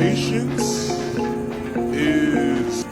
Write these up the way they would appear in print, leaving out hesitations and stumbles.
patience is...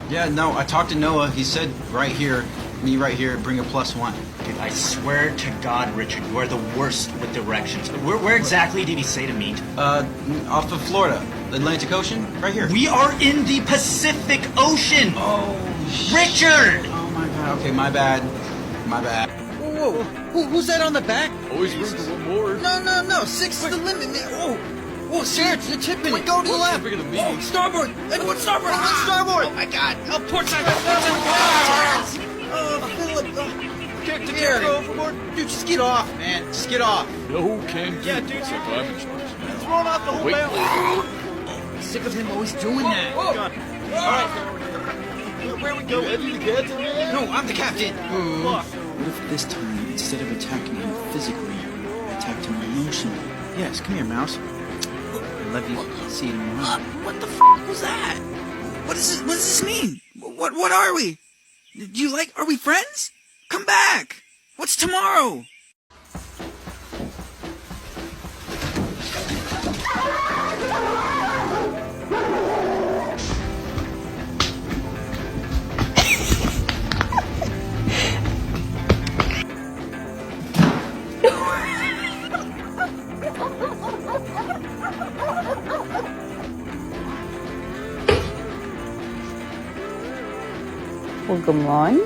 Yeah, no, I talked to Noah. He said right here, me right here, bring a +1. Dude, I swear to God, Richard, you are the worst with directions. Where exactly did he say to meet? Off of Florida, the Atlantic Ocean, right here. We are in the Pacific Ocean! Oh, Richard! Oh my God. Okay, my bad. My bad. Whoa, who's that on the back? Always room for one more. No, 6 is the limit, man. Whoa, Sarge, you're tipping it. Go to the left. Bigger than me. Oh, starboard. Anyone starboard? Anyone starboard? Oh my God. Oh, port side. Philip. Can't Gary. go overboard. Dude, just get off, man. Just get off. No can do. Yeah, dude. Except I'm in charge. He's thrown off the whole Wait. barrel. Sick of him always doing that. All right. Where we go? Ready to get to me? No, I'm the captain. Look. What if this time, instead of attacking him physically, I attacked him emotionally? Yes, come here, Mouse. I love you. See you tomorrow. What the was that? What does this mean? What are we? Are we friends? Come back. What's tomorrow? Well, good morning.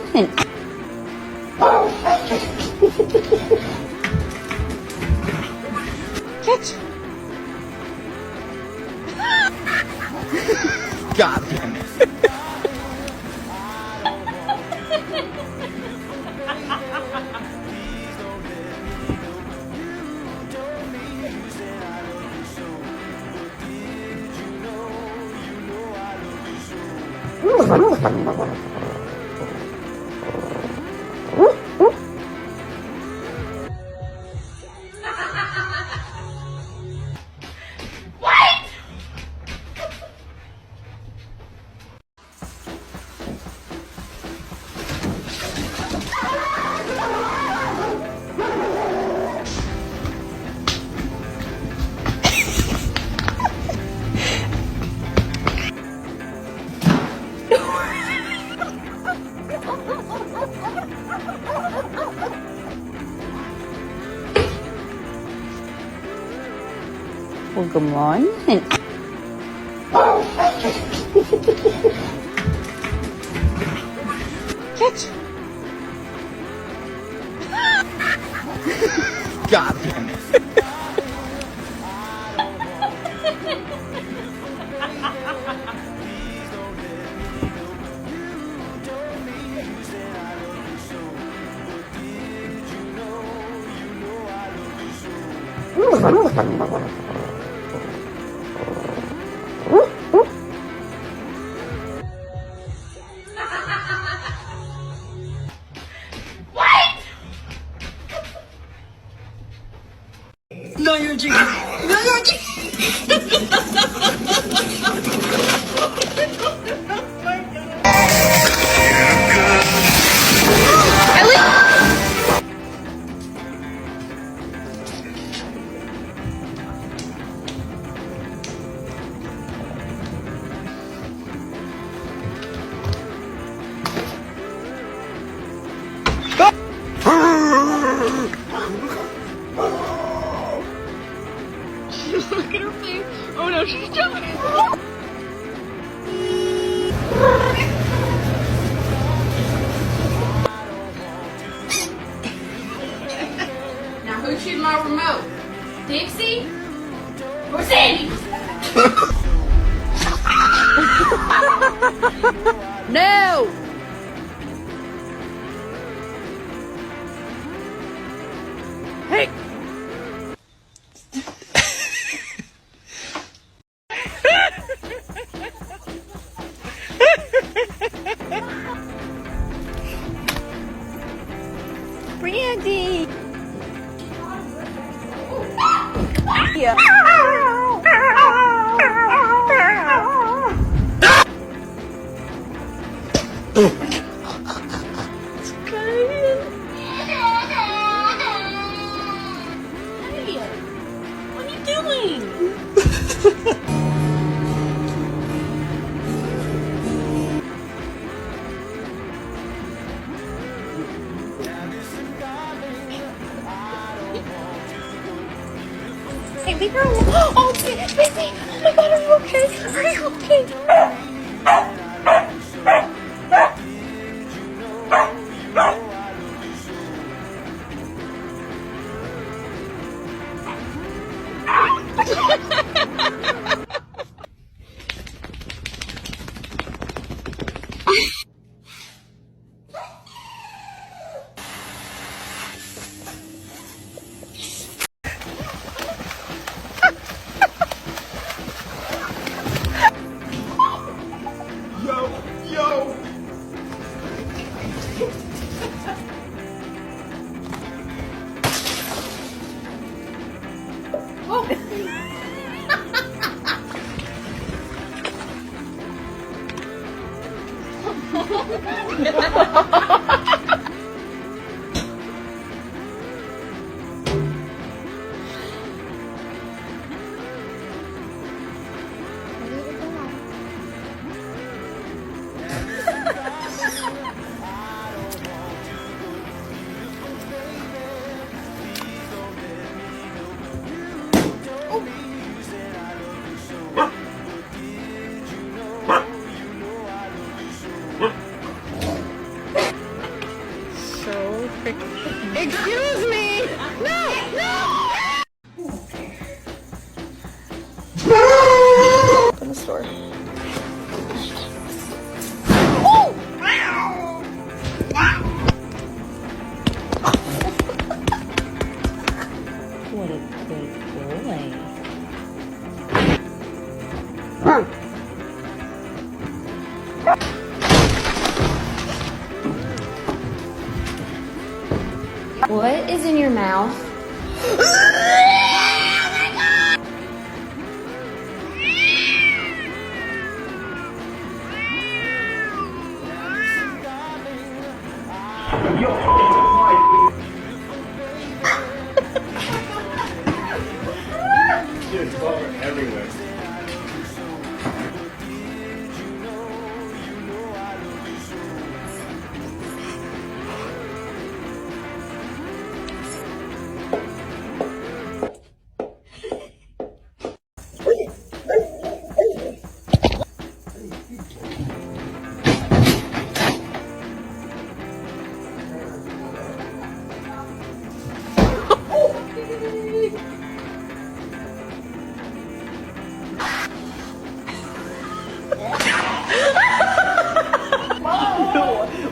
Catch. God damn it. Well, good morning. Catch. God damn it. No, you're jinxing. No, you're Look at her face. Oh no, she's jumping. Or Sandy. No! Hey! Brandy! Yeah. Hey, what are you doing? Hey, leave her alone. Oh, Busy. Oh my God, are you okay? Are you okay? So excuse me! No! Open the store. What a good boy. What is in your mouth?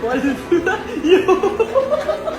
Why did you do that? You!